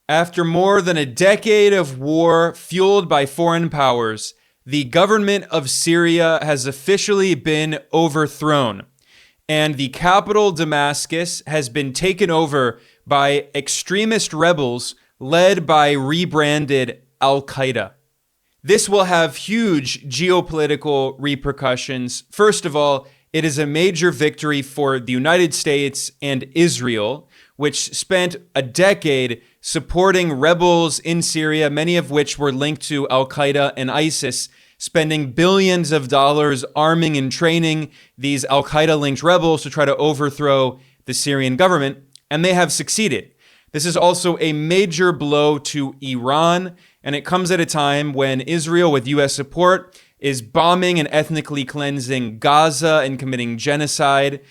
After more than a decade of war fueled by foreign powers, the government of Syria has officially been overthrown, and the capital, Damascus, has been taken over by extremist rebels led by Rebranded Al-Qaeda. This will have huge geopolitical repercussions. First of all, it is a major victory for the United States and Israel, which spent a decade supporting rebels in Syria, many of which were linked to Al-Qaeda and ISIS, spending billions of dollars arming and training these Al-Qaeda-linked rebels to try to overthrow the Syrian government, and they have succeeded. This is also a major blow to Iran, and it comes at a time when Israel, with U.S. support, is bombing and ethnically cleansing Gaza and committing genocide.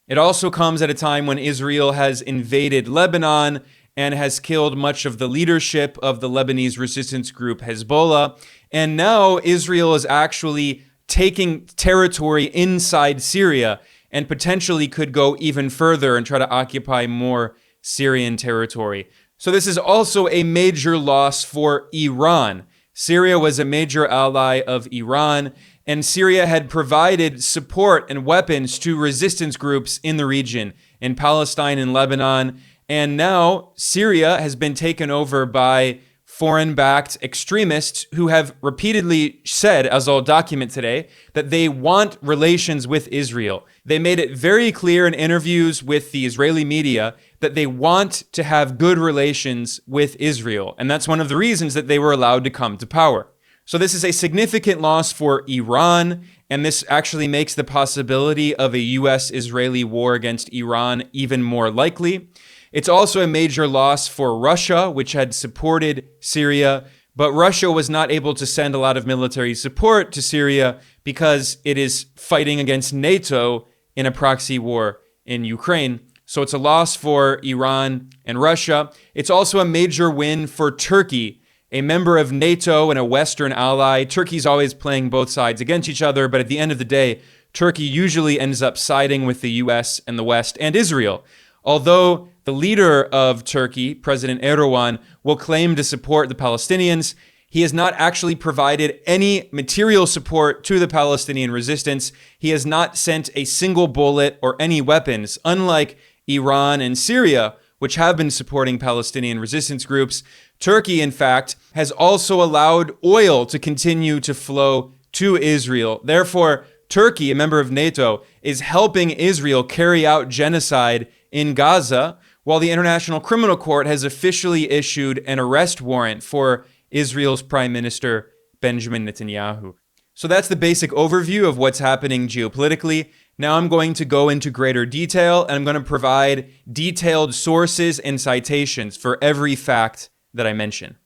It also comes at a time when Israel has invaded Lebanon and has killed much of the leadership of the Lebanese resistance group Hezbollah. And now Israel is actually taking territory inside Syria and potentially could go even further and try to occupy more Syrian territory. So this is also a major loss for Iran. Syria was a major ally of Iran, and Syria had provided support and weapons to resistance groups in the region, in Palestine and Lebanon. And now Syria has been taken over by foreign-backed extremists who have repeatedly said, as I'll document today, that they want relations with Israel. They made it very clear in interviews with the Israeli media that they want to have good relations with Israel. And that's one of the reasons that they were allowed to come to power. So this is a significant loss for Iran, and this actually makes the possibility of a U.S.-Israeli war against Iran even more likely. It's also a major loss for Russia, which had supported Syria, but Russia was not able to send a lot of military support to Syria because it is fighting against NATO in a proxy war in Ukraine. So it's a loss for Iran and Russia. It's also a major win for Turkey, a member of NATO and a Western ally. Turkey's always playing both sides against each other, but at the end of the day, Turkey usually ends up siding with the US and the West and Israel. Although the leader of Turkey, President Erdogan, will claim to support the Palestinians, he has not actually provided any material support to the Palestinian resistance. He has not sent a single bullet or any weapons, unlike Iran and Syria, which have been supporting Palestinian resistance groups. Turkey, in fact, has also allowed oil to continue to flow to Israel. Therefore, Turkey, a member of NATO, is helping Israel carry out genocide in Gaza, while the International Criminal Court has officially issued an arrest warrant for Israel's Prime Minister Benjamin Netanyahu. So that's the basic overview of what's happening geopolitically. Now I'm going to go into greater detail, and I'm going to provide detailed sources and citations for every fact that I mention.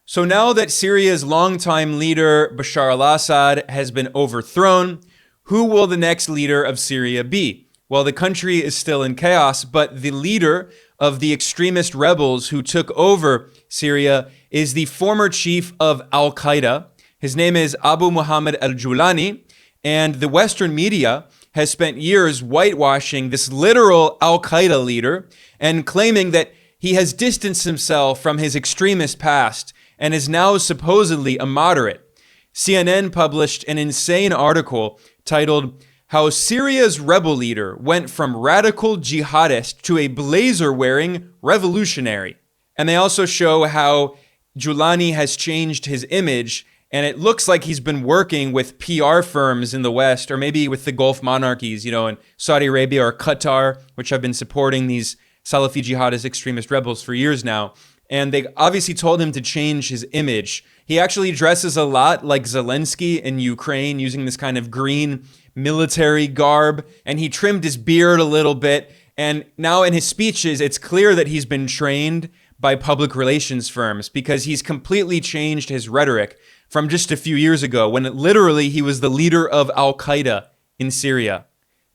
So now that Syria's longtime leader, Bashar al-Assad, has been overthrown, who will the next leader of Syria be? Well, the country is still in chaos, but the leader of the extremist rebels who took over Syria is the former chief of al-Qaeda. His name is Abu Mohammad al-Jolani, and the Western media has spent years whitewashing this literal al-Qaeda leader and claiming that he has distanced himself from his extremist past and is now supposedly a moderate. CNN published an insane article titled, "How Syria's Rebel Leader Went from Radical Jihadist to a Blazer-Wearing Revolutionary." And they also show how Jolani has changed his image, and it looks like he's been working with PR firms in the West, or maybe with the Gulf monarchies, in Saudi Arabia or Qatar, which have been supporting these Salafi-jihadist extremist rebels for years now. And they obviously told him to change his image. He actually dresses a lot like Zelensky in Ukraine, using this kind of green military garb, and he trimmed his beard a little bit. And now in his speeches, it's clear that he's been trained by public relations firms, because he's completely changed his rhetoric from just a few years ago, when literally he was the leader of al-Qaeda in Syria.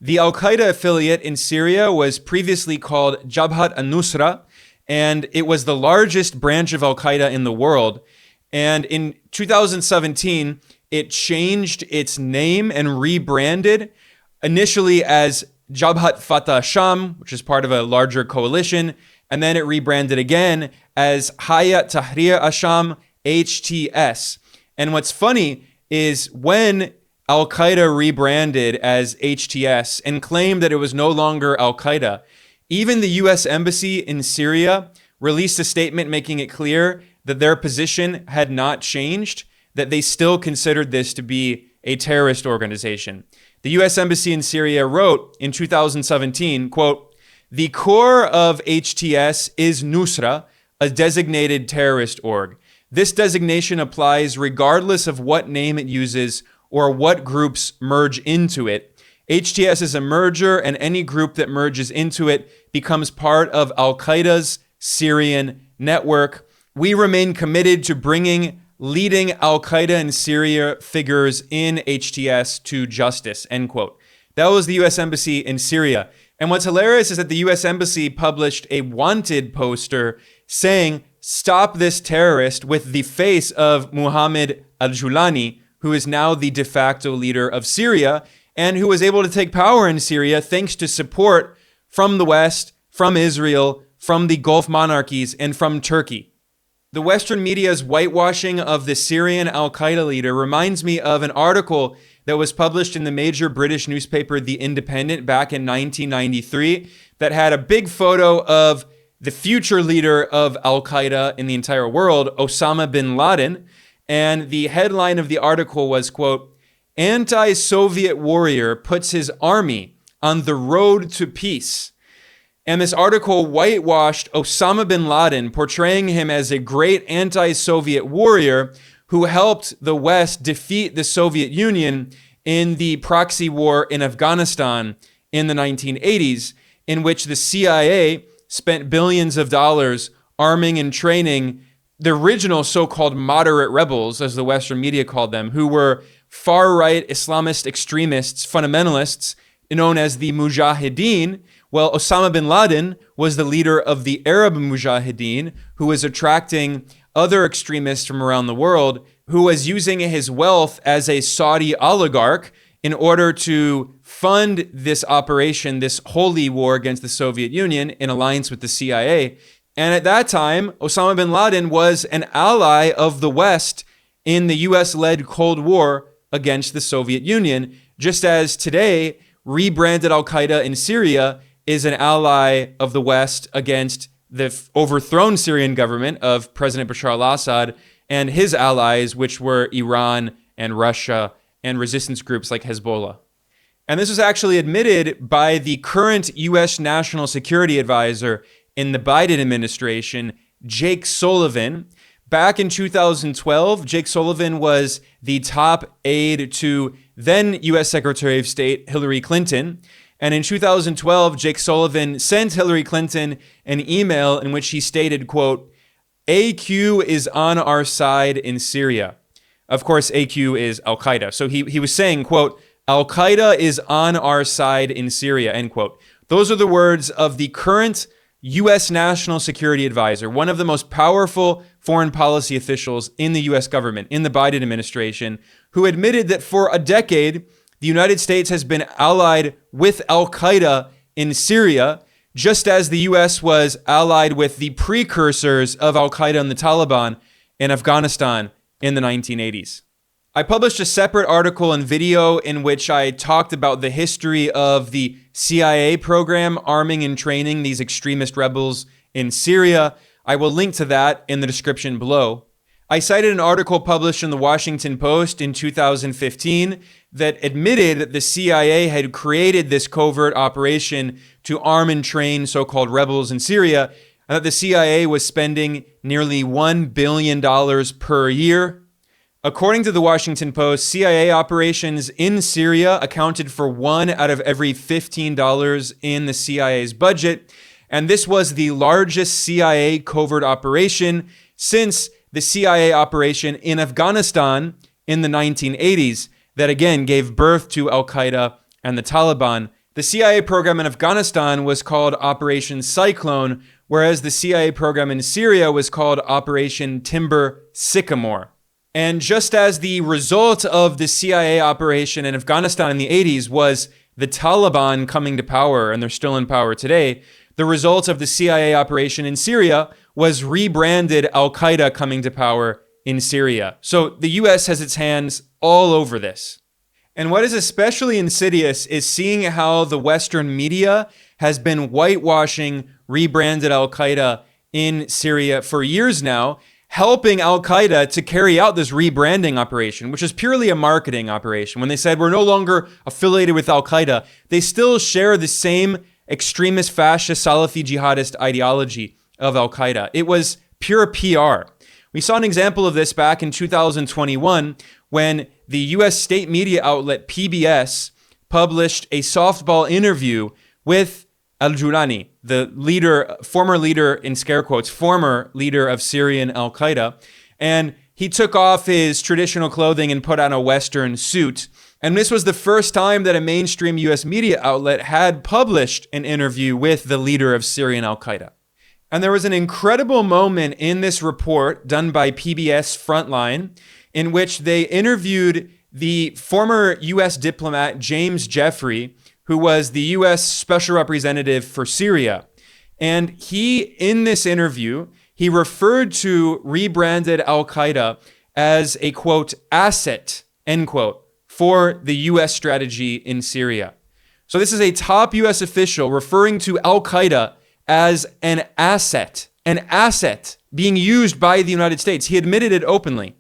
The al-Qaeda affiliate in Syria was previously called Jabhat al-Nusra, and it was the largest branch of al-Qaeda in the world. And in 2017, it changed its name and rebranded, initially as Jabhat Fatah Sham, which is part of a larger coalition, and then it rebranded again as Hay'at Tahrir al-Sham, HTS. And what's funny is when Al-Qaeda rebranded as HTS and claimed that it was no longer Al-Qaeda, even the U.S. Embassy in Syria released a statement making it clear that their position had not changed, that they still considered this to be a terrorist organization. The U.S. Embassy in Syria wrote in 2017, quote, "The core of HTS is Nusra, a designated terrorist org. This designation applies regardless of what name it uses or what groups merge into it. HTS is a merger, and any group that merges into it becomes part of Al-Qaeda's Syrian network. We remain committed to bringing leading Al-Qaeda and Syria figures in HTS to justice," end quote. That was the U.S. Embassy in Syria. And what's hilarious is that the U.S. Embassy published a wanted poster saying, "Stop this terrorist," with the face of Mohammad al-Jolani, who is now the de facto leader of Syria and who was able to take power in Syria thanks to support from the West, from Israel, from the Gulf monarchies, and from Turkey. The Western media's whitewashing of the Syrian Al-Qaeda leader reminds me of an article that was published in the major British newspaper, The Independent, back in 1993, that had a big photo of the future leader of Al-Qaeda in the entire world, Osama bin Laden. And the headline of the article was, quote, "Anti-Soviet warrior puts his army on the road to peace." And this article whitewashed Osama bin Laden, portraying him as a great anti-Soviet warrior who helped the West defeat the Soviet Union in the proxy war in Afghanistan in the 1980s, in which the CIA spent billions of dollars arming and training the original so-called moderate rebels, as the Western media called them, who were far-right Islamist extremists, fundamentalists, known as the Mujahideen. Well, Osama bin Laden was the leader of the Arab Mujahideen, who was attracting other extremists from around the world, who was using his wealth as a Saudi oligarch in order to fund this operation, this holy war against the Soviet Union in alliance with the CIA. And at that time, Osama bin Laden was an ally of the West in the US-led Cold War against the Soviet Union, just as today, rebranded Al-Qaeda in Syria is an ally of the West against the overthrown Syrian government of President Bashar al-Assad and his allies, which were Iran and Russia and resistance groups like Hezbollah. And this was actually admitted by the current U.S. National Security Advisor in the Biden administration, Jake Sullivan. Back in 2012, Jake Sullivan was the top aide to then U.S. Secretary of State Hillary Clinton. And in 2012, Jake Sullivan sent Hillary Clinton an email in which he stated, quote, "AQ is on our side in Syria." Of course, AQ is Al-Qaeda. So he was saying, quote, "Al-Qaeda is on our side in Syria," end quote. Those are the words of the current U.S. National Security Advisor, one of the most powerful foreign policy officials in the U.S. government, in the Biden administration, who admitted that for a decade, the United States has been allied with Al-Qaeda in Syria, just as the U.S. was allied with the precursors of Al-Qaeda and the Taliban in Afghanistan in the 1980s. I published a separate article and video in which I talked about the history of the CIA program arming and training these extremist rebels in Syria. I will link to that in the description below. I cited an article published in the Washington Post in 2015 that admitted that the CIA had created this covert operation to arm and train so-called rebels in Syria, and that the CIA was spending nearly $1 billion per year. According to the Washington Post, CIA operations in Syria accounted for $1 out of every $15 in the CIA's budget, and this was the largest CIA covert operation since the CIA operation in Afghanistan in the 1980s that again gave birth to Al-Qaeda and the Taliban. The CIA program in Afghanistan was called Operation Cyclone, whereas the CIA program in Syria was called Operation Timber Sycamore. And just as the result of the CIA operation in Afghanistan in the 80s was the Taliban coming to power, and they're still in power today, the result of the CIA operation in Syria was rebranded Al-Qaeda coming to power in Syria. So the US has its hands all over this. And what is especially insidious is seeing how the Western media has been whitewashing rebranded Al-Qaeda in Syria for years now, helping Al-Qaeda to carry out this rebranding operation, which is purely a marketing operation. When they said we're no longer affiliated with Al-Qaeda, they still share the same extremist, fascist, Salafi-jihadist ideology of Al-Qaeda. It was pure PR. We saw an example of this back in 2021 when the US state media outlet PBS published a softball interview with al-Jolani, the leader, former leader, in scare quotes, former leader of Syrian Al-Qaeda. And he took off his traditional clothing and put on a Western suit. And this was the first time that a mainstream US media outlet had published an interview with the leader of Syrian Al-Qaeda. And there was an incredible moment in this report done by PBS Frontline in which they interviewed the former US diplomat James Jeffrey, who was the US special representative for Syria. And he, in this interview, he referred to rebranded Al-Qaeda as a, quote, asset, end quote, for the US strategy in Syria. So this is a top US official referring to Al-Qaeda as an asset being used by the United States. He admitted it openly.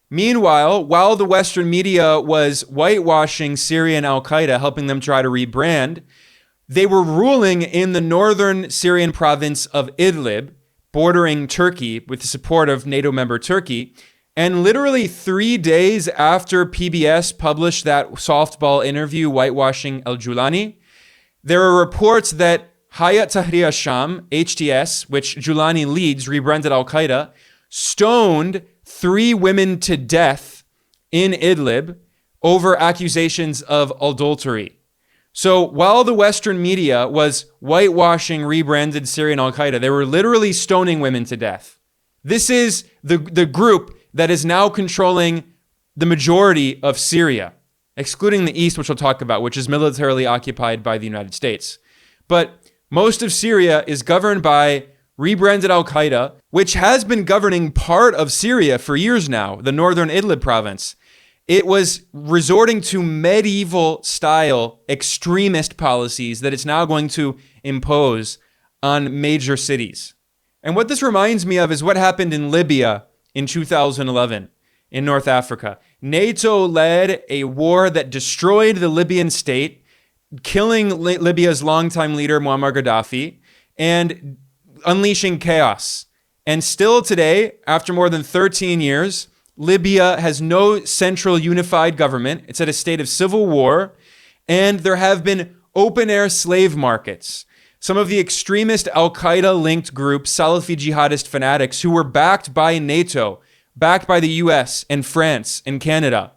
Meanwhile, while the Western media was whitewashing Syrian Al-Qaeda, helping them try to rebrand, they were ruling in the northern Syrian province of Idlib, bordering Turkey with the support of NATO member Turkey. And literally 3 days after PBS published that softball interview whitewashing al-Jolani, there are reports that Hay'at Tahrir al-Sham, HTS, which Jolani leads, rebranded Al-Qaeda, stoned 3 women to death in Idlib over accusations of adultery. So while the Western media was whitewashing rebranded Syrian Al-Qaeda, they were literally stoning women to death. This is the group that is now controlling the majority of Syria, excluding the east, which we'll talk about, which is militarily occupied by the United States. But most of Syria is governed by rebranded Al-Qaeda, which has been governing part of Syria for years now, the northern Idlib province. It was resorting to medieval-style extremist policies that it's now going to impose on major cities. And what this reminds me of is what happened in Libya in 2011 in North Africa. NATO led a war that destroyed the Libyan state, killing Libya's longtime leader, Muammar Gaddafi, and unleashing chaos. And still today, after more than 13 years, Libya has no central unified government. It's at a state of civil war, and there have been open-air slave markets. Some of the extremist Al-Qaeda-linked groups, Salafi-jihadist fanatics, who were backed by NATO, backed by the US and France and Canada,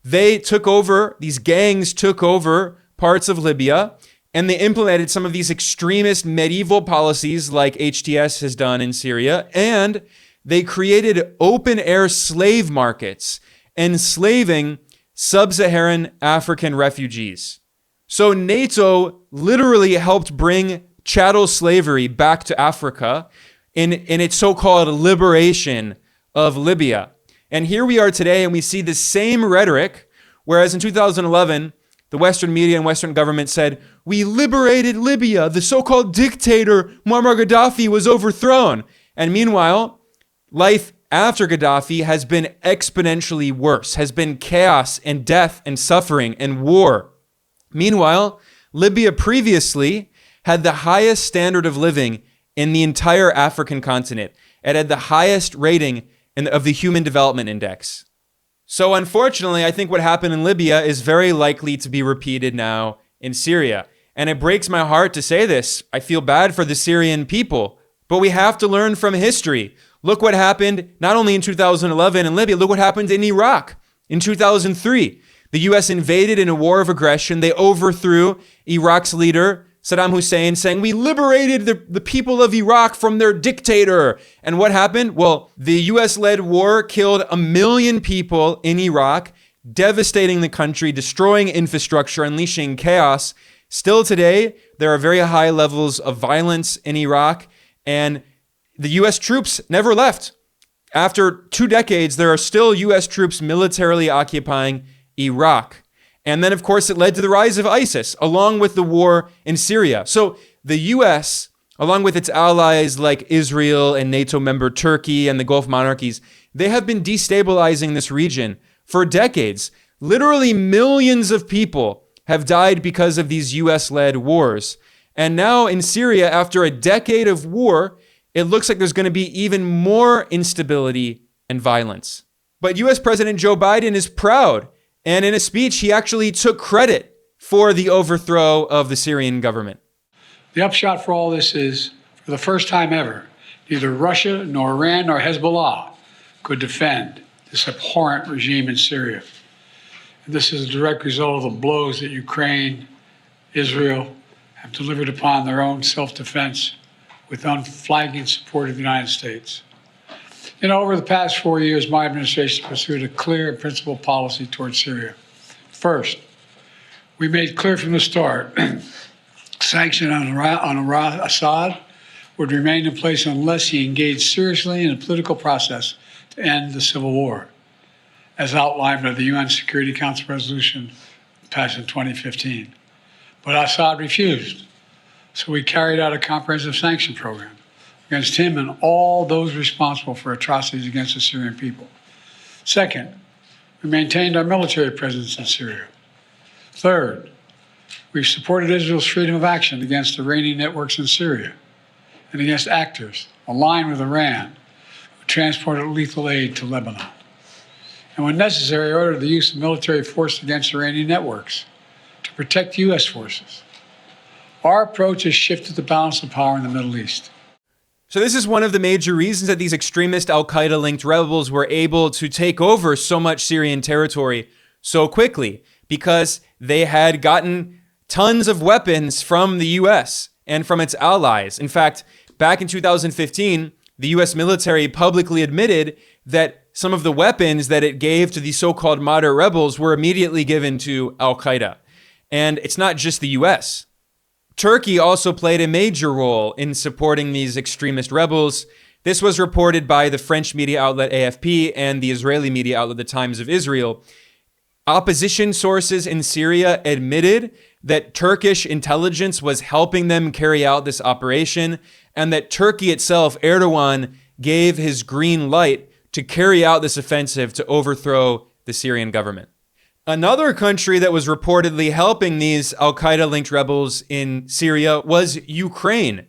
these gangs took over parts of Libya, and they implemented some of these extremist medieval policies like HTS has done in Syria, and they created open-air slave markets, enslaving sub-Saharan African refugees. So NATO literally helped bring chattel slavery back to Africa in its so-called liberation of Libya. And here we are today, and we see the same rhetoric, whereas in 2011, the Western media and Western government said, we liberated Libya. The so-called dictator Muammar Gaddafi was overthrown. And meanwhile, life after Gaddafi has been exponentially worse, has been chaos and death and suffering and war. Meanwhile, Libya previously had the highest standard of living in the entire African continent. It had the highest rating of the Human Development Index. So unfortunately, I think what happened in Libya is very likely to be repeated now in Syria. And it breaks my heart to say this. I feel bad for the Syrian people, but we have to learn from history. Look what happened not only in 2011 in Libya, look what happened in Iraq in 2003. The US invaded in a war of aggression. They overthrew Iraq's leader, Saddam Hussein, saying, we liberated the people of Iraq from their dictator. And what happened? Well, the US-led war killed 1 million people in Iraq, devastating the country, destroying infrastructure, unleashing chaos. Still today, there are very high levels of violence in Iraq, and the U.S. troops never left. After 2 decades, there are still U.S. troops militarily occupying Iraq. And then, of course, it led to the rise of ISIS, along with the war in Syria. So the U.S., along with its allies like Israel and NATO member Turkey and the Gulf monarchies, they have been destabilizing this region for decades. Literally millions of people have died because of these U.S.-led wars. And now in Syria, after a decade of war, it looks like there's going to be even more instability and violence. But U.S. President Joe Biden is proud. And in a speech, he actually took credit for the overthrow of the Syrian government. The upshot for all this is, for the first time ever, neither Russia, nor Iran, nor Hezbollah could defend this abhorrent regime in Syria. And this is a direct result of the blows that Ukraine, Israel have delivered upon their own self-defense with unflagging support of the United States. Over the past 4 years, my administration pursued a clear and principled policy towards Syria. First, we made clear from the start sanctions on Assad would remain in place unless he engaged seriously in a political process to end the civil war, as outlined by the UN Security Council resolution passed in 2015. But Assad refused, so we carried out a comprehensive sanction program against him and all those responsible for atrocities against the Syrian people. Second, we maintained our military presence in Syria. Third, we supported Israel's freedom of action against Iranian networks in Syria and against actors aligned with Iran who transported lethal aid to Lebanon. And when necessary, ordered the use of military force against Iranian networks to protect U.S. forces. Our approach has shifted the balance of power in the Middle East. So this is one of the major reasons that these extremist al-Qaeda-linked rebels were able to take over so much Syrian territory so quickly, because they had gotten tons of weapons from the U.S. and from its allies. In fact, back in 2015, the U.S. military publicly admitted that some of the weapons that it gave to the so-called moderate rebels were immediately given to al-Qaeda. And it's not just the U.S. Turkey also played a major role in supporting these extremist rebels. This was reported by the French media outlet AFP and the Israeli media outlet The Times of Israel. Opposition sources in Syria admitted that Turkish intelligence was helping them carry out this operation, and that Turkey itself, Erdogan, gave his green light to carry out this offensive to overthrow the Syrian government. Another country that was reportedly helping these al-Qaeda-linked rebels in Syria was Ukraine.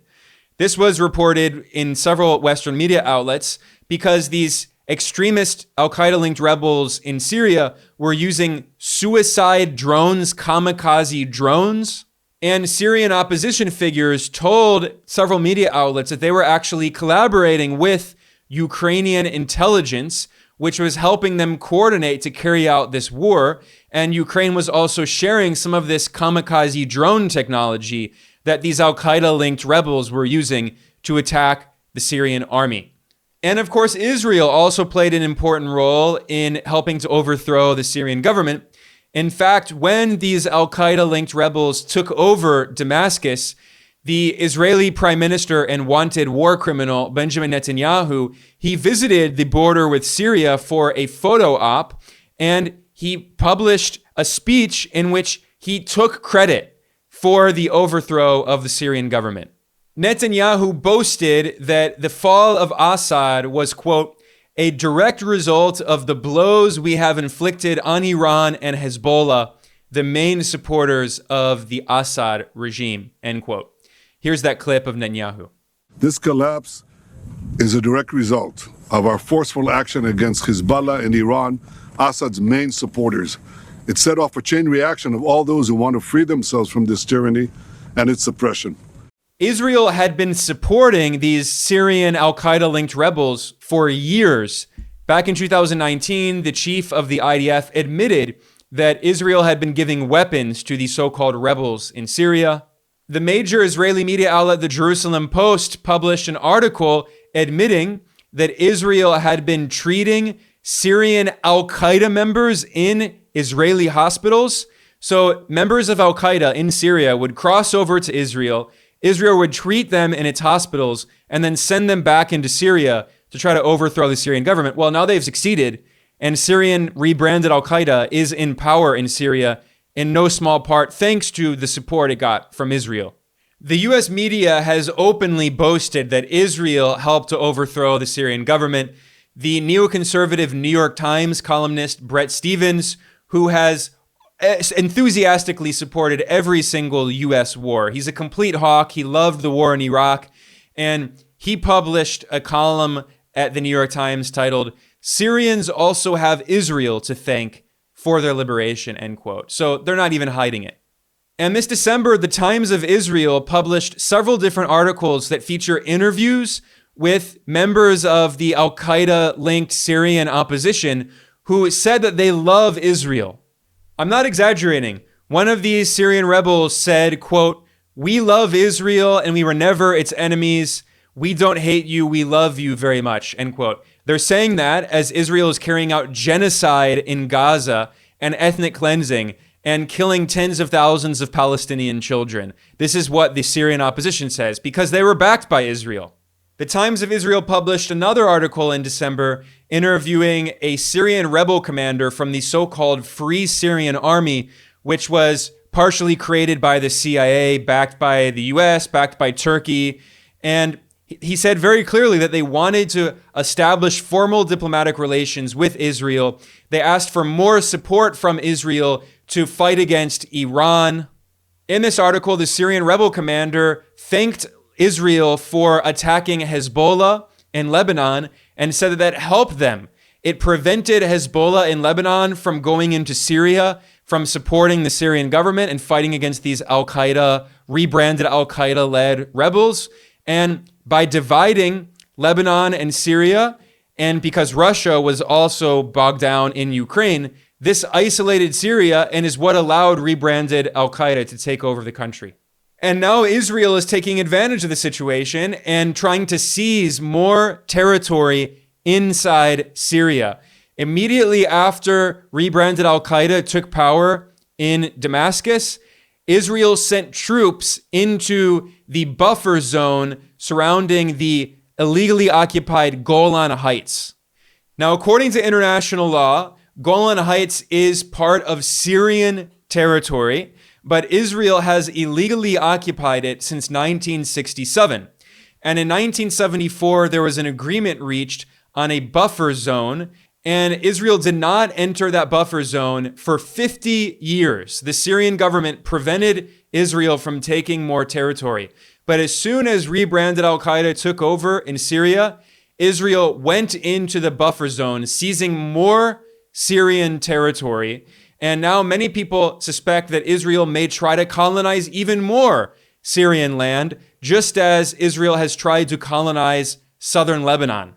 This was reported in several Western media outlets because these extremist al-Qaeda-linked rebels in Syria were using suicide drones, kamikaze drones, and Syrian opposition figures told several media outlets that they were actually collaborating with Ukrainian intelligence, which was helping them coordinate to carry out this war. And Ukraine was also sharing some of this kamikaze drone technology that these al-Qaeda-linked rebels were using to attack the Syrian army. And of course, Israel also played an important role in helping to overthrow the Syrian government. In fact, when these al-Qaeda-linked rebels took over Damascus, the Israeli prime minister and wanted war criminal, Benjamin Netanyahu, he visited the border with Syria for a photo op, and he published a speech in which he took credit for the overthrow of the Syrian government. Netanyahu boasted that the fall of Assad was, quote, a direct result of the blows we have inflicted on Iran and Hezbollah, the main supporters of the Assad regime, end quote. Here's that clip of Netanyahu. This collapse is a direct result of our forceful action against Hezbollah and Iran, Assad's main supporters. It set off a chain reaction of all those who want to free themselves from this tyranny and its oppression. Israel had been supporting these Syrian al-Qaeda-linked rebels for years. Back in 2019, the chief of the IDF admitted that Israel had been giving weapons to the so-called rebels in Syria. The major Israeli media outlet, the Jerusalem Post, published an article admitting that Israel had been treating Syrian al-Qaeda members in Israeli hospitals So members of al-Qaeda in Syria would cross over to Israel. Israel would treat them in its hospitals and then send them back into Syria to try to overthrow the Syrian government. Well, now they've succeeded, and Syrian rebranded Al-Qaeda is in power in Syria in no small part thanks to the support it got from Israel. The US media has openly boasted that Israel helped to overthrow the Syrian government. The neoconservative New York Times columnist Bret Stephens, who has enthusiastically supported every single US war. He's a complete hawk. He loved the war in Iraq, and he published a column at the New York Times titled, "Syrians also have Israel to thank for their liberation," end quote. So they're not even hiding it. And this December, the Times of Israel published several different articles that feature interviews with members of the al-Qaeda-linked Syrian opposition who said that they love Israel. I'm not exaggerating. One of these Syrian rebels said, quote, "We love Israel and we were never its enemies. We don't hate you. We love you very much," end quote. They're saying that as Israel is carrying out genocide in Gaza and ethnic cleansing and killing tens of thousands of Palestinian children. This is what the Syrian opposition says because they were backed by Israel. The Times of Israel published another article in December interviewing a Syrian rebel commander from the so-called Free Syrian Army, which was partially created by the CIA, backed by the US, backed by Turkey. And he said very clearly that they wanted to establish formal diplomatic relations with Israel. They asked for more support from Israel to fight against Iran. In this article, the Syrian rebel commander thanked Israel for attacking Hezbollah in Lebanon and said that that helped them. It prevented Hezbollah in Lebanon from going into Syria, from supporting the Syrian government and fighting against these al-Qaeda, rebranded al-Qaeda-led rebels. And by dividing Lebanon and Syria, and because Russia was also bogged down in Ukraine, this isolated Syria and is what allowed rebranded al-Qaeda to take over the country. And now Israel is taking advantage of the situation and trying to seize more territory inside Syria. Immediately after rebranded Al-Qaeda took power in Damascus, Israel sent troops into the buffer zone surrounding the illegally occupied Golan Heights. Now, according to international law, Golan Heights is part of Syrian territory, but Israel has illegally occupied it since 1967. And in 1974, there was an agreement reached on a buffer zone, and Israel did not enter that buffer zone for 50 years. The Syrian government prevented Israel from taking more territory. But as soon as rebranded Al-Qaeda took over in Syria, Israel went into the buffer zone, seizing more Syrian territory. And now many people suspect that Israel may try to colonize even more Syrian land, just as Israel has tried to colonize southern Lebanon.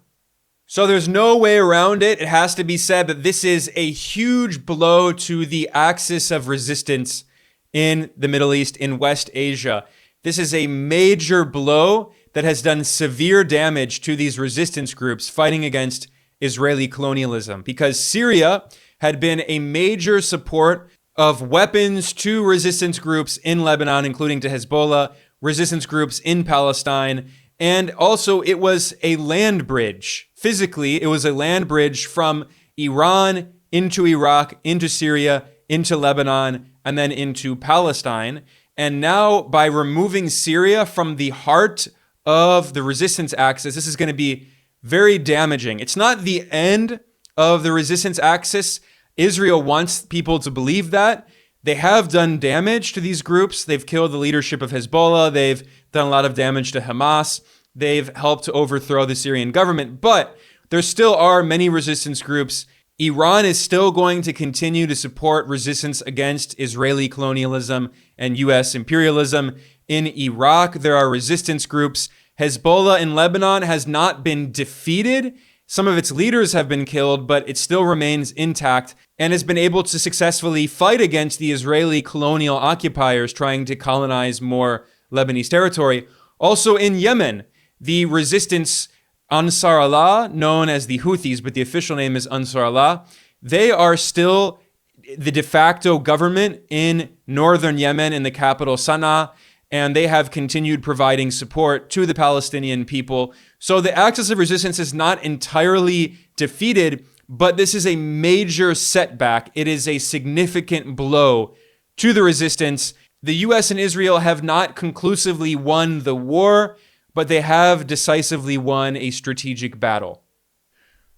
So there's no way around it. It has to be said that this is a huge blow to the axis of resistance in the Middle East, in West Asia. This is a major blow that has done severe damage to these resistance groups fighting against Israeli colonialism, because Syria had been a major support of weapons to resistance groups in Lebanon, including to Hezbollah, resistance groups in Palestine, and also it was a land bridge. Physically, it was a land bridge from Iran into Iraq, into Syria, into Lebanon, and then into Palestine. And now, by removing Syria from the heart of the resistance axis, this is going to be very damaging. It's not the end of the resistance axis. Israel wants people to believe that. They have done damage to these groups. They've killed the leadership of Hezbollah. They've done a lot of damage to Hamas. They've helped to overthrow the Syrian government. But there still are many resistance groups. Iran is still going to continue to support resistance against Israeli colonialism and U.S. imperialism. In Iraq, there are resistance groups. Hezbollah in Lebanon has not been defeated. Some of its leaders have been killed, but it still remains intact and has been able to successfully fight against the Israeli colonial occupiers trying to colonize more Lebanese territory. Also in Yemen, the resistance Ansar Allah, known as the Houthis, but the official name is Ansar Allah, they are still the de facto government in northern Yemen in the capital Sana'a, and they have continued providing support to the Palestinian people. So the axis of resistance is not entirely defeated, but this is a major setback. It is a significant blow to the resistance. The US and Israel have not conclusively won the war, but they have decisively won a strategic battle.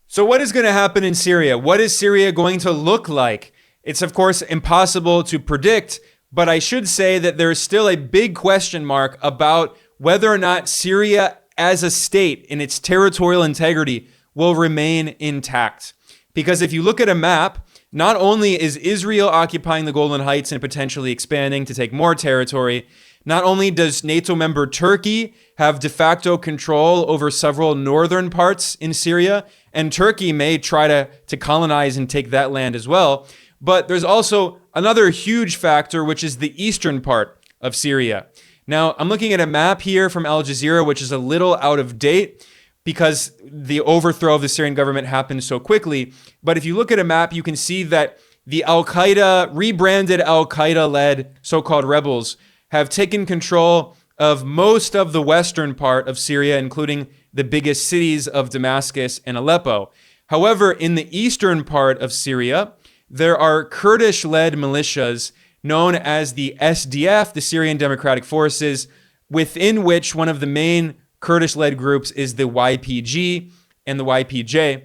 So what is going to happen in Syria? What is Syria going to look like? It's, of course, impossible to predict, but I should say that there is still a big question mark about whether or not Syria as a state in its territorial integrity will remain intact. Because if you look at a map, not only is Israel occupying the Golan Heights and potentially expanding to take more territory, not only does NATO member Turkey have de facto control over several northern parts in Syria, and Turkey may try to colonize and take that land as well, but there's also another huge factor, which is the eastern part of Syria. Now, I'm looking at a map here from Al Jazeera, which is a little out of date because the overthrow of the Syrian government happened so quickly. But if you look at a map, you can see that the Al-Qaeda, rebranded Al-Qaeda-led so-called rebels have taken control of most of the western part of Syria, including the biggest cities of Damascus and Aleppo. However, in the eastern part of Syria, there are Kurdish-led militias known as the SDF, the Syrian Democratic Forces, within which one of the main Kurdish-led groups is the YPG and the YPJ.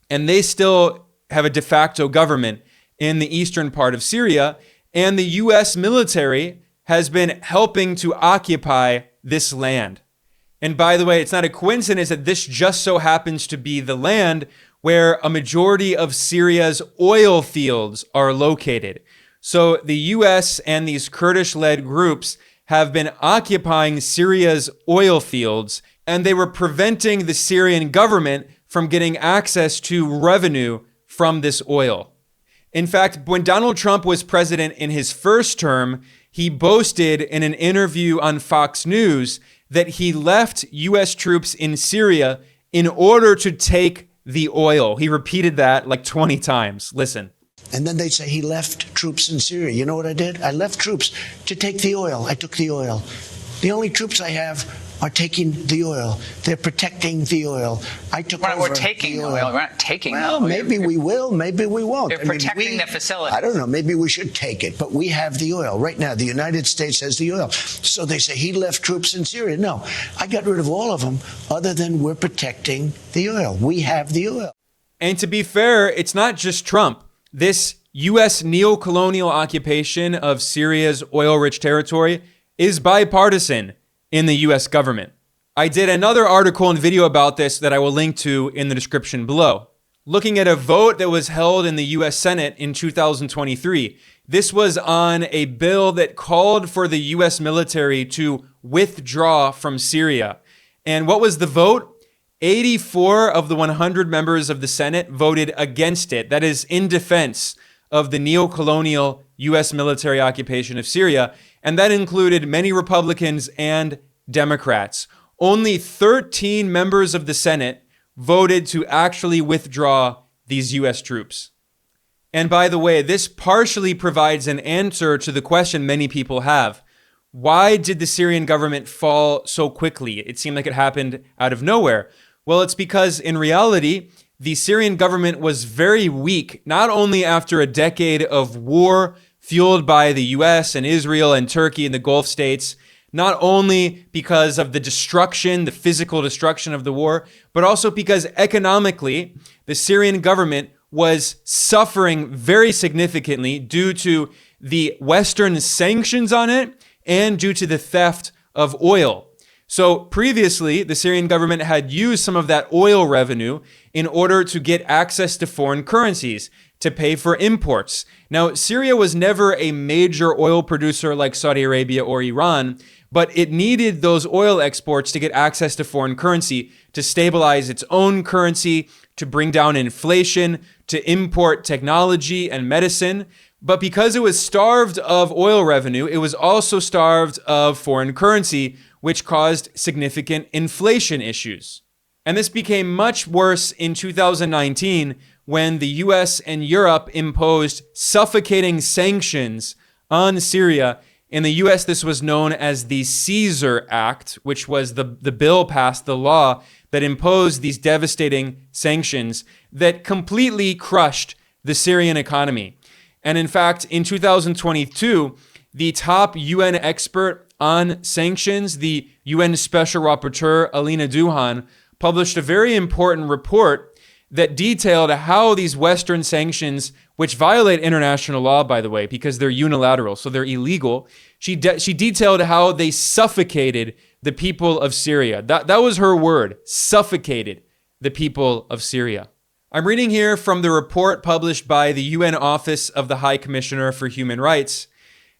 And they still have a de facto government in the eastern part of Syria. And the US military has been helping to occupy this land. And by the way, it's not a coincidence that this just so happens to be the land where a majority of Syria's oil fields are located. So the US and these Kurdish-led groups have been occupying Syria's oil fields, and they were preventing the Syrian government from getting access to revenue from this oil. In fact, when Donald Trump was president in his first term, he boasted in an interview on Fox News that he left US troops in Syria in order to take the oil. He repeated that like 20 times. Listen. And then they'd say he left troops in Syria. You know what I did? I left troops to take the oil. I took the oil. The only troops I have are taking the oil. They're protecting the oil. I took over. We're taking the oil. We're not taking well, the oil. Maybe we will. Maybe we won't. They're protecting the facility. I don't know. Maybe we should take it. But we have the oil. Right now, the United States has the oil. So they say he left troops in Syria. No, I got rid of all of them other than we're protecting the oil. We have the oil. And to be fair, it's not just Trump. This U.S. neo-colonial occupation of Syria's oil-rich territory is bipartisan in the U.S. government. I did another article and video about this that I will link to in the description below. Looking at a vote that was held in the U.S. Senate in 2023. This was on a bill that called for the U.S. military to withdraw from Syria. And what was the vote? 84 of the 100 members of the Senate voted against it. That is in defense of the neo-colonial U.S. military occupation of Syria. And that included many Republicans and Democrats. Only 13 members of the Senate voted to actually withdraw these U.S. troops. And by the way, this partially provides an answer to the question many people have. Why did the Syrian government fall so quickly? It seemed like it happened out of nowhere. Well, it's because in reality, the Syrian government was very weak, not only after a decade of war fueled by the US and Israel and Turkey and the Gulf states, not only because of the destruction, the physical destruction of the war, but also because economically, the Syrian government was suffering very significantly due to the Western sanctions on it and due to the theft of oil. So previously, the Syrian government had used some of that oil revenue in order to get access to foreign currencies to pay for imports. Now, Syria was never a major oil producer like Saudi Arabia or Iran, but it needed those oil exports to get access to foreign currency, to stabilize its own currency, to bring down inflation, to import technology and medicine. But because it was starved of oil revenue, it was also starved of foreign currency, which caused significant inflation issues. And this became much worse in 2019 when the US and Europe imposed suffocating sanctions on Syria. In the US, this was known as the Caesar Act, which was the bill passed, the law that imposed these devastating sanctions that completely crushed the Syrian economy. And in fact, in 2022, the top UN expert on sanctions, the UN Special Rapporteur Alina Duhan, published a very important report that detailed how these Western sanctions, which violate international law, by the way, because they're unilateral, so they're illegal, she detailed how they suffocated the people of Syria. That was her word, suffocated the people of Syria. I'm reading here from the report published by the UN Office of the High Commissioner for Human Rights.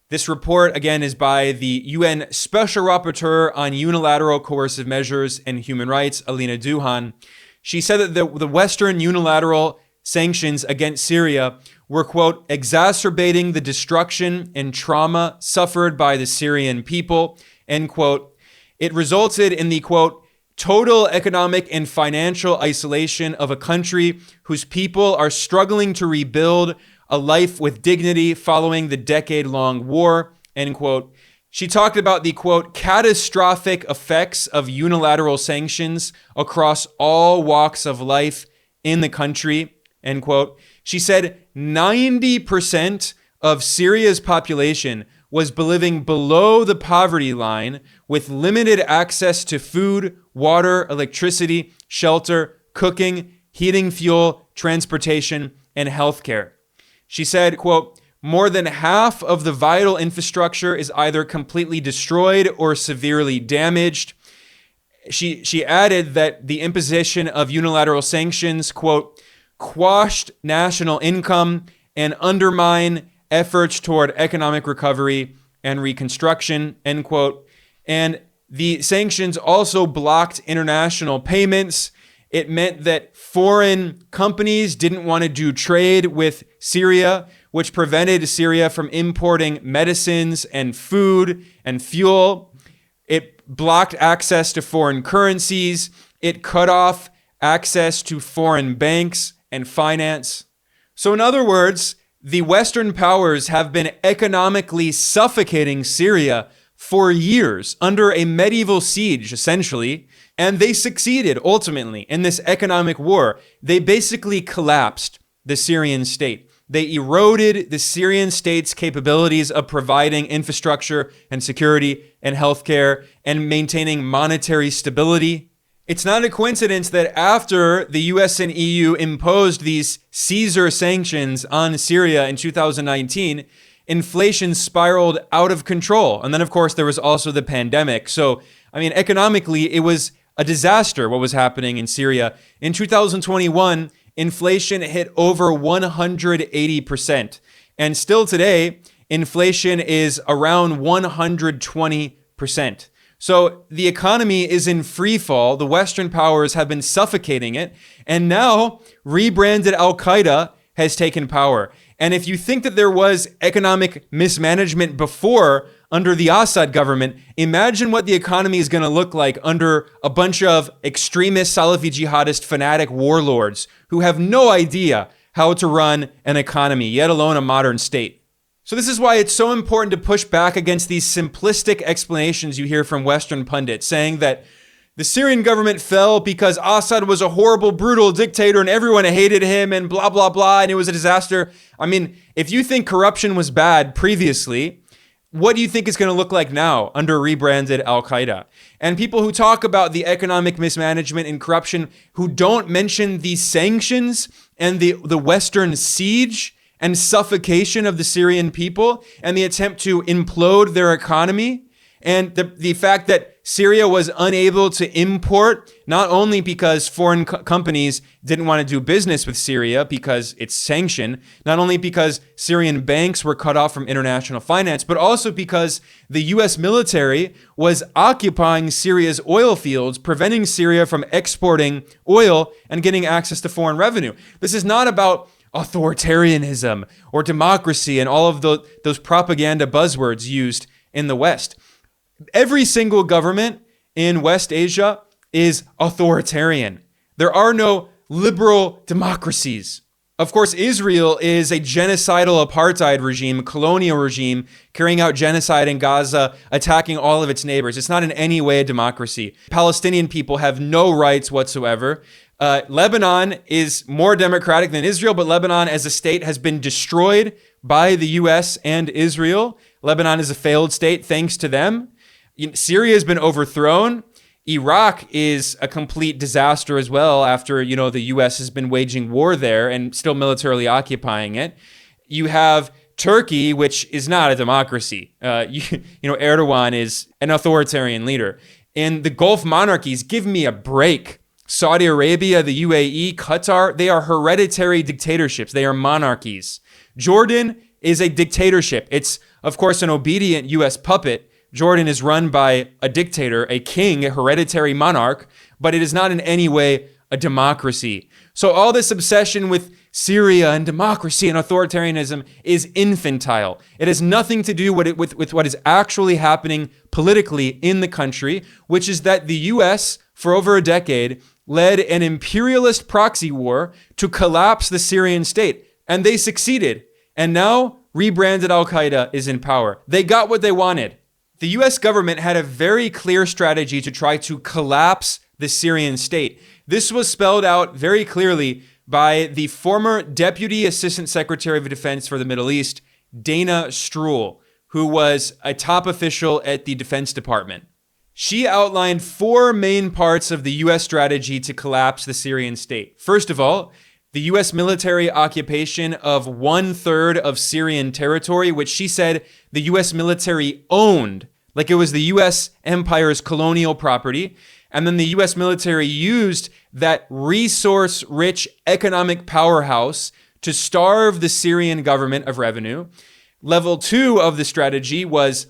This report, again, is by the UN Special Rapporteur on Unilateral Coercive Measures and Human Rights, Alina Duhan. She said that the Western unilateral sanctions against Syria were, quote, exacerbating the destruction and trauma suffered by the Syrian people, end quote. It resulted in the, quote, total economic and financial isolation of a country whose people are struggling to rebuild a life with dignity following the decade-long war, end quote. She talked about the, quote, catastrophic effects of unilateral sanctions across all walks of life in the country, end quote. She said 90% of Syria's population was living below the poverty line with limited access to food, water, electricity, shelter, cooking, heating fuel, transportation, and healthcare. She said, quote, more than half of the vital infrastructure is either completely destroyed or severely damaged. She added that the imposition of unilateral sanctions, quote, quashed national income and undermine efforts toward economic recovery and reconstruction, end quote. And the sanctions also blocked international payments. It meant that foreign companies didn't want to do trade with Syria, which prevented Syria from importing medicines and food and fuel. It blocked access to foreign currencies. It cut off access to foreign banks and finance. So in other words, the Western powers have been economically suffocating Syria for years under a medieval siege, essentially, and they succeeded ultimately in this economic war. They basically collapsed the Syrian state. They eroded the Syrian state's capabilities of providing infrastructure and security and healthcare and maintaining monetary stability. It's not a coincidence that after the US and EU imposed these Caesar sanctions on Syria in 2019, inflation spiraled out of control. And then, of course, there was also the pandemic. So, I mean, economically, it was a disaster what was happening in Syria. In 2021, inflation hit over 180%. And still today, inflation is around 120%. So the economy is in free fall. The Western powers have been suffocating it. And now Rebranded Al-Qaeda has taken power. And if you think that there was economic mismanagement before under the Assad government, imagine what the economy is going to look like under a bunch of extremist Salafi-jihadist fanatic warlords who have no idea how to run an economy, yet alone a modern state. So this is why it's so important to push back against these simplistic explanations you hear from Western pundits saying that the Syrian government fell because Assad was a horrible, brutal dictator and everyone hated him and blah, blah, blah, and it was a disaster. I mean, if you think corruption was bad previously, what do you think it's going to look like now under Rebranded Al-Qaeda? And people who talk about the economic mismanagement and corruption who don't mention the sanctions and the Western siege and suffocation of the Syrian people and the attempt to implode their economy and the fact that Syria was unable to import, not only because foreign companies didn't want to do business with Syria because it's sanctioned, not only because Syrian banks were cut off from international finance, but also because the US military was occupying Syria's oil fields, preventing Syria from exporting oil and getting access to foreign revenue. This is not about authoritarianism or democracy and all of those propaganda buzzwords used in the West. Every single government in West Asia is authoritarian. There are no liberal democracies. Of course, Israel is a genocidal apartheid regime, colonial regime, carrying out genocide in Gaza, attacking all of its neighbors. It's not in any way a democracy. Palestinian people have no rights whatsoever. Lebanon is more democratic than Israel, but Lebanon as a state has been destroyed by the US and Israel. Lebanon is a failed state thanks to them. Syria has been overthrown. Iraq is a complete disaster as well after, the US has been waging war there and still militarily occupying it. You have Turkey, which is not a democracy. Erdogan is an authoritarian leader. And the Gulf monarchies, give me a break. Saudi Arabia, the UAE, Qatar, they are hereditary dictatorships. They are monarchies. Jordan is a dictatorship. It's, of course, an obedient US puppet. Jordan is run by a dictator, a king, a hereditary monarch, but it is not in any way a democracy. So all this obsession with Syria and democracy and authoritarianism is infantile. It has nothing to do with what is actually happening politically in the country, which is that the US, for over a decade, led an imperialist proxy war to collapse the Syrian state. And they succeeded. And now Rebranded Al-Qaeda is in power. They got what they wanted. The US government had a very clear strategy to try to collapse the Syrian state. This was spelled out very clearly by the former Deputy Assistant Secretary of Defense for the Middle East, Dana Stroul, who was a top official at the Defense Department. She outlined 4 main parts of the US strategy to collapse the Syrian state. First of all, the US military occupation of 1/3 of Syrian territory, which she said the US military owned, like it was the US empire's colonial property. And then the US military used that resource-rich economic powerhouse to starve the Syrian government of revenue. Level 2 of the strategy was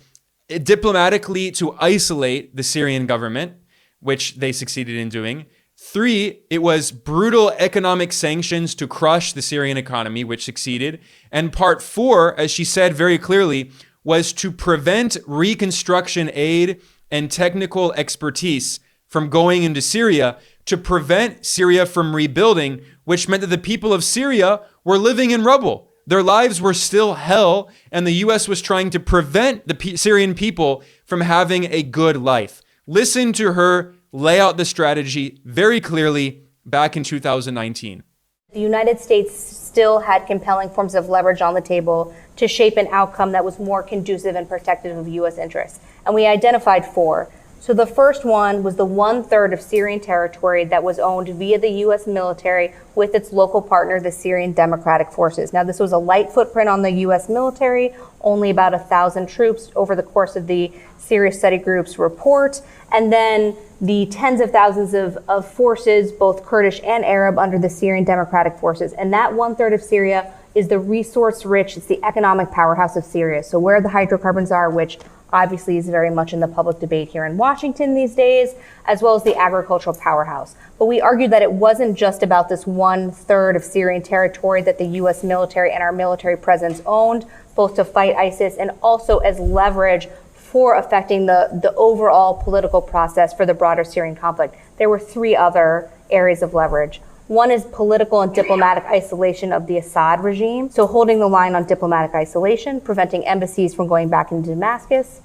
diplomatically to isolate the Syrian government, which they succeeded in doing. 3, it was brutal economic sanctions to crush the Syrian economy, which succeeded. And part 4, as she said very clearly, was to prevent reconstruction aid and technical expertise from going into Syria, to prevent Syria from rebuilding, which meant that the people of Syria were living in rubble. Their lives were still hell, and the US was trying to prevent the Syrian people from having a good life. Listen to her lay out the strategy very clearly back in 2019. The United States still had compelling forms of leverage on the table to shape an outcome that was more conducive and protective of U.S. interests. And we identified 4. So the first one was the 1/3 of Syrian territory that was owned via the U.S. military with its local partner, the Syrian Democratic Forces. Now, this was a light footprint on the U.S. military, only about 1,000 troops over the course of the Syria Study Group's report. And then the tens of thousands of forces, both Kurdish and Arab, under the Syrian Democratic Forces. And that 1/3 of Syria is the resource-rich, it's the economic powerhouse of Syria. So where the hydrocarbons are, which obviously is very much in the public debate here in Washington these days, as well as the agricultural powerhouse. But we argued that it wasn't just about this 1/3 of Syrian territory that the U.S. military and our military presence owned, both to fight ISIS and also as leverage for affecting the overall political process for the broader Syrian conflict. There were 3 other areas of leverage. One is political and diplomatic isolation of the Assad regime, so holding the line on diplomatic isolation, preventing embassies from going back into Damascus.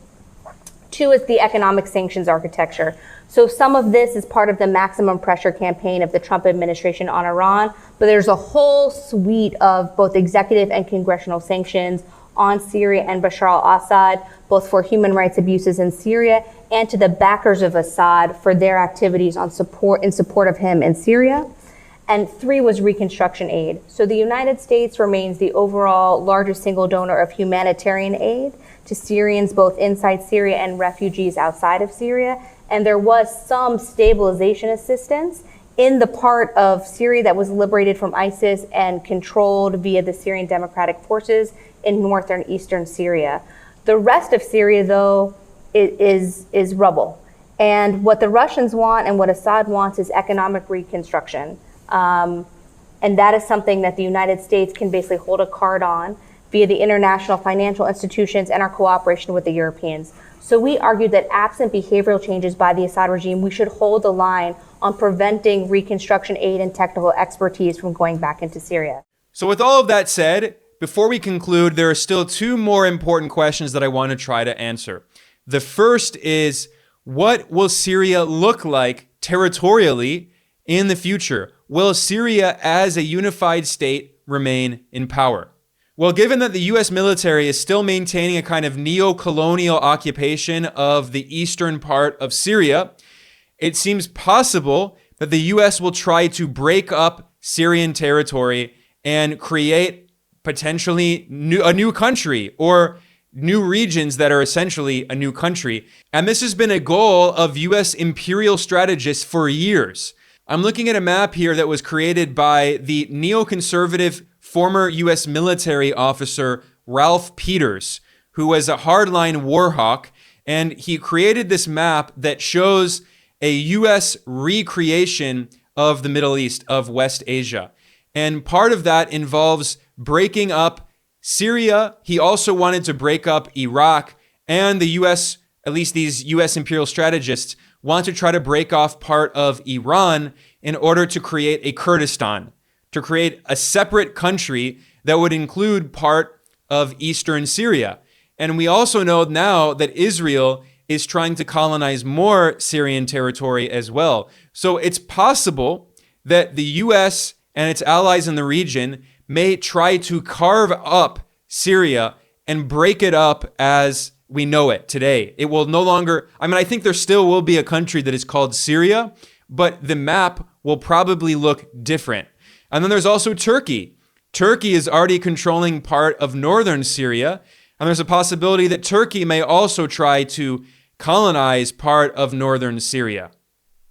2 is the economic sanctions architecture. So some of this is part of the maximum pressure campaign of the Trump administration on Iran, but there's a whole suite of both executive and congressional sanctions on Syria and Bashar al-Assad, both for human rights abuses in Syria and to the backers of Assad for their activities in support of him in Syria. And 3 was reconstruction aid. So the United States remains the overall largest single donor of humanitarian aid to Syrians both inside Syria and refugees outside of Syria. And there was some stabilization assistance in the part of Syria that was liberated from ISIS and controlled via the Syrian Democratic Forces in northern eastern Syria. The rest of Syria, though, is rubble. And what the Russians want and what Assad wants is economic reconstruction. And that is something that the United States can basically hold a card on via the international financial institutions and our cooperation with the Europeans. So we argued that absent behavioral changes by the Assad regime, we should hold the line on preventing reconstruction aid and technical expertise from going back into Syria. So with all of that said, before we conclude, there are still two more important questions that I want to try to answer. The first is, what will Syria look like territorially in the future? Will Syria as a unified state remain in power? Well, given that the US military is still maintaining a kind of neo-colonial occupation of the eastern part of Syria, it seems possible that the US will try to break up Syrian territory and create potentially a new country or new regions that are essentially a new country. And this has been a goal of US imperial strategists for years. I'm looking at a map here that was created by the neoconservative former US military officer Ralph Peters, who was a hardline war hawk, and he created this map that shows a US recreation of the Middle East, of West Asia. And part of that involves breaking up Syria. He also wanted to break up Iraq, and the US, at least these US imperial strategists, want to try to break off part of Iran in order to create a Kurdistan, to create a separate country that would include part of eastern Syria. And we also know now that Israel is trying to colonize more Syrian territory as well. So it's possible that the US and its allies in the region may try to carve up Syria and break it up as we know it today. It will no longer, I think there still will be a country that is called Syria, but the map will probably look different. And then there's also Turkey. Turkey is already controlling part of northern Syria, and there's a possibility that Turkey may also try to colonize part of northern Syria.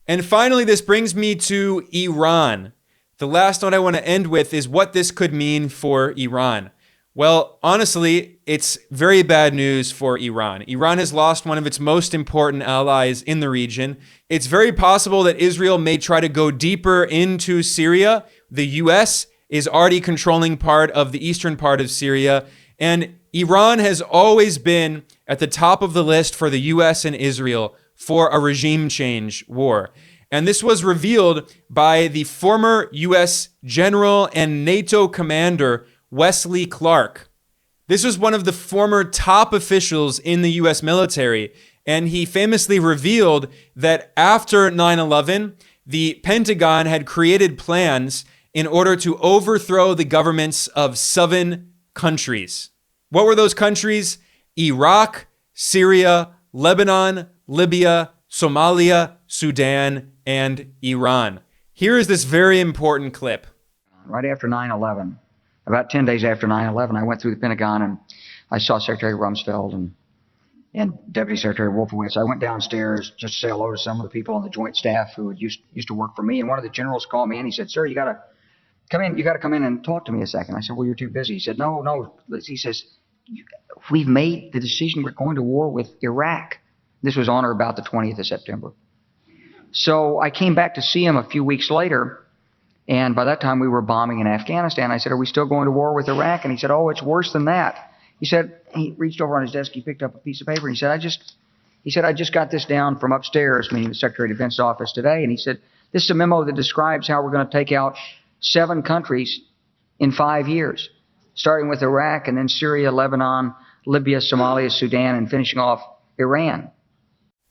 And finally, this brings me to Iran. The last note I want to end with is what this could mean for Iran. Well, honestly, it's very bad news for Iran. Iran has lost one of its most important allies in the region. It's very possible that Israel may try to go deeper into Syria. The US is already controlling part of the eastern part of Syria, and Iran has always been at the top of the list for the US and Israel for a regime change war. And this was revealed by the former US general and NATO commander, Wesley Clark. This was one of the former top officials in the US military, and he famously revealed that after 9/11, the Pentagon had created plans in order to overthrow the governments of 7 countries. What were those countries? Iraq, Syria, Lebanon, Libya, Somalia, Sudan, and Iran. Here is this very important clip. Right after 9/11, about 10 days after 9/11, I went through the Pentagon and I saw Secretary Rumsfeld and Deputy Secretary Wolfowitz. I went downstairs just to say hello to some of the people on the Joint Staff who had used to work for me. And one of the generals called me and he said, "Sir, you got to come in. You got to come in and talk to me a second." I said, "Well, you're too busy." He said, No. He says, "We've made the decision. We're going to war with Iraq." This was on or about the 20th of September. So I came back to see him a few weeks later, and by that time we were bombing in Afghanistan. I said, "Are we still going to war with Iraq?" And he said, "Oh, it's worse than that." He said, he reached over on his desk, he picked up a piece of paper, and he said, I just got this down from upstairs, meaning the Secretary of Defense's office today, and he said, "This is a memo that describes how we're going to take out 7 countries in 5 years, starting with Iraq and then Syria, Lebanon, Libya, Somalia, Sudan, and finishing off Iran."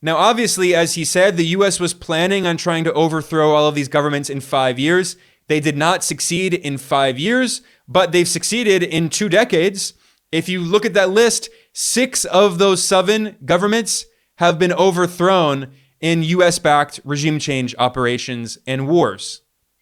Now, obviously, as he said, the US was planning on trying to overthrow all of these governments in 5 years. They did not succeed in 5 years, but they've succeeded in 2 decades. If you look at that list, 6 of those 7 governments have been overthrown in US-backed regime change operations and wars.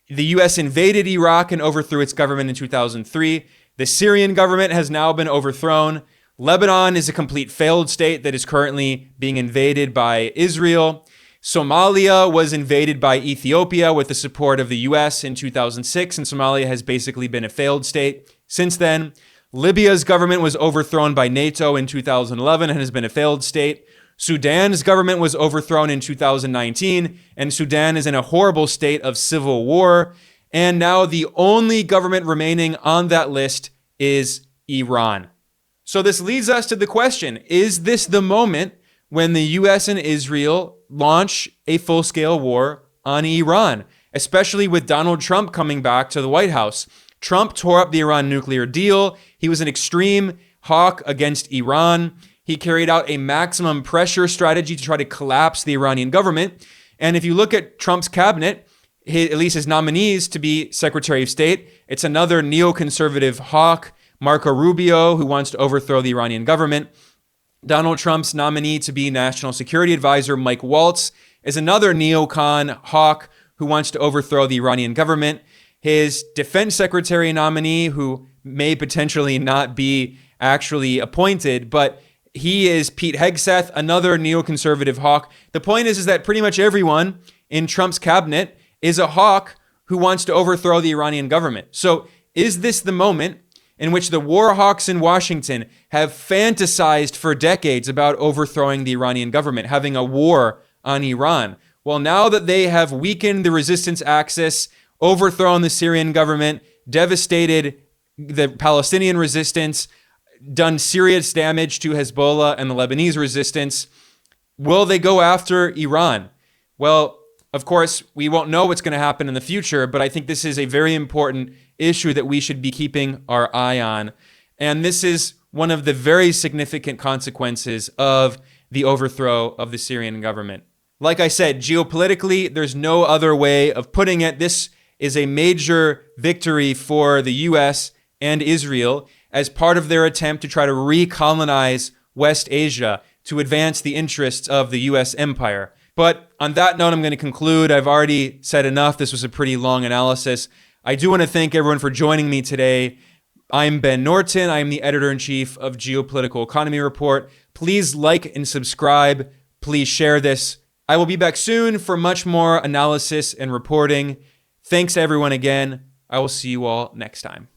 The US invaded Iraq and overthrew its government in 2003. The Syrian government has now been overthrown. Lebanon is a complete failed state that is currently being invaded by Israel. Somalia was invaded by Ethiopia with the support of the US in 2006, and Somalia has basically been a failed state since then. Libya's government was overthrown by NATO in 2011 and has been a failed state. Sudan's government was overthrown in 2019, and Sudan is in a horrible state of civil war. And now the only government remaining on that list is Iran. So this leads us to the question, is this the moment when the US and Israel launch a full-scale war on Iran, especially with Donald Trump coming back to the White House? Trump tore up the Iran nuclear deal. He was an extreme hawk against Iran. He carried out a maximum pressure strategy to try to collapse the Iranian government. And if you look at Trump's cabinet, at least his nominees to be Secretary of State, it's another neoconservative hawk, Marco Rubio, who wants to overthrow the Iranian government. Donald Trump's nominee to be National Security Advisor, Mike Waltz, is another neocon hawk who wants to overthrow the Iranian government. His defense secretary nominee, who may potentially not be actually appointed, but he is Pete Hegseth, another neoconservative hawk. The point is that pretty much everyone in Trump's cabinet is a hawk who wants to overthrow the Iranian government. So is this the moment in which the war hawks in Washington have fantasized for decades about overthrowing the Iranian government, having a war on Iran? Well, now that they have weakened the resistance axis, overthrown the Syrian government, devastated the Palestinian resistance, done serious damage to Hezbollah and the Lebanese resistance, will they go after Iran? Well, of course, we won't know what's going to happen in the future, but I think this is a very important issue that we should be keeping our eye on. And this is one of the very significant consequences of the overthrow of the Syrian government. Like I said, geopolitically, there's no other way of putting it. This is a major victory for the U.S. and Israel as part of their attempt to try to recolonize West Asia to advance the interests of the U.S. empire. But on that note, I'm going to conclude. I've already said enough. This was a pretty long analysis. I do want to thank everyone for joining me today. I'm Ben Norton. I'm the editor-in-chief of Geopolitical Economy Report. Please like and subscribe. Please share this. I will be back soon for much more analysis and reporting. Thanks everyone again. I will see you all next time.